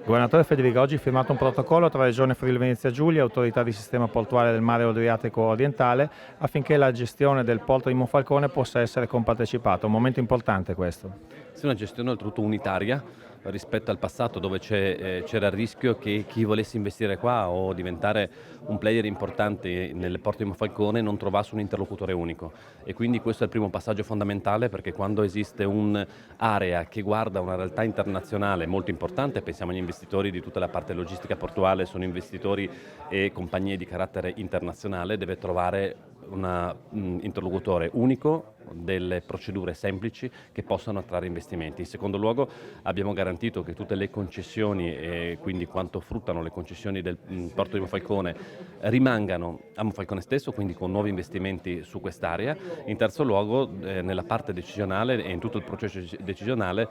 Governatore Federica, oggi ha firmato un protocollo tra Regione Friuli Venezia Giulia e Autorità di Sistema Portuale del Mare Adriatico Orientale affinché la gestione del porto di Monfalcone possa essere compartecipata. Un momento importante questo. Sì, una gestione oltretutto unitaria rispetto al passato dove c'era il rischio che chi volesse investire qua o diventare un player importante nel porto di Monfalcone non trovasse un interlocutore unico e quindi questo è il primo passaggio fondamentale, perché quando esiste un'area che guarda una realtà internazionale molto importante, pensiamo agli investitori di tutta la parte logistica portuale, sono investitori e compagnie di carattere internazionale, deve trovare un interlocutore unico, delle procedure semplici che possano attrarre investimenti. In secondo luogo abbiamo garantito che tutte le concessioni e quindi quanto fruttano le concessioni del porto di Monfalcone rimangano a Monfalcone stesso, quindi con nuovi investimenti su quest'area. In terzo luogo nella parte decisionale e in tutto il processo decisionale,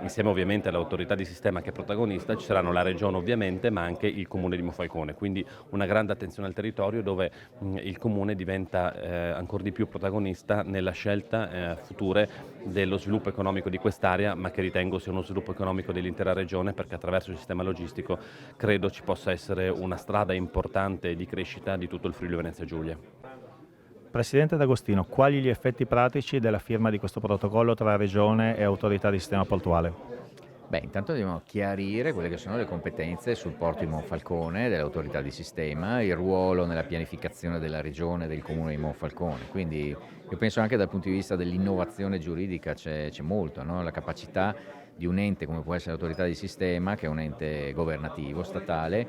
insieme ovviamente all'autorità di sistema che è protagonista, ci saranno la regione ovviamente ma anche il comune di Monfalcone, quindi una grande attenzione al territorio dove il comune diventa ancora di più protagonista nella scelta future dello sviluppo economico di quest'area, ma che ritengo sia uno sviluppo economico dell'intera regione, perché attraverso il sistema logistico credo ci possa essere una strada importante di crescita di tutto il Friuli Venezia Giulia. Presidente D'Agostino, quali gli effetti pratici della firma di questo protocollo tra Regione e Autorità di Sistema Portuale? Intanto dobbiamo chiarire quelle che sono le competenze sul porto di Monfalcone dell'autorità di sistema, il ruolo nella pianificazione della regione e del comune di Monfalcone. Quindi io penso anche dal punto di vista dell'innovazione giuridica c'è molto, no? La capacità di un ente come può essere l'autorità di sistema, che è un ente governativo, statale,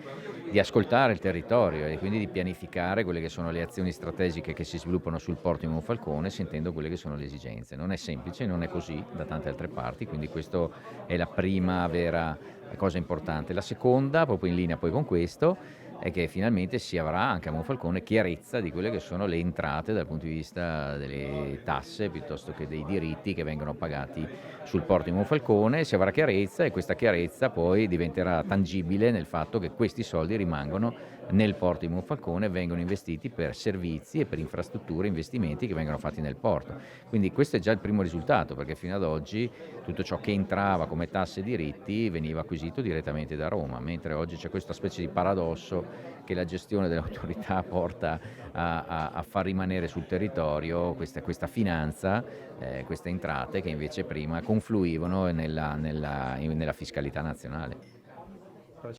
di ascoltare il territorio e quindi di pianificare quelle che sono le azioni strategiche che si sviluppano sul porto di Monfalcone, sentendo quelle che sono le esigenze. Non è semplice, non è così da tante altre parti, quindi questa è la prima vera cosa importante. La seconda, proprio in linea poi con questo, è che finalmente si avrà anche a Monfalcone chiarezza di quelle che sono le entrate dal punto di vista delle tasse piuttosto che dei diritti che vengono pagati sul porto di Monfalcone. Si avrà chiarezza e questa chiarezza poi diventerà tangibile nel fatto che questi soldi rimangono nel porto di Monfalcone e vengono investiti per servizi e per infrastrutture, investimenti che vengono fatti nel porto. Quindi questo è già il primo risultato, perché fino ad oggi tutto ciò che entrava come tasse e diritti veniva acquisito direttamente da Roma, mentre oggi c'è questa specie di paradosso che la gestione dell'autorità porta a far rimanere sul territorio questa finanza, queste entrate che invece prima confluivano nella fiscalità nazionale.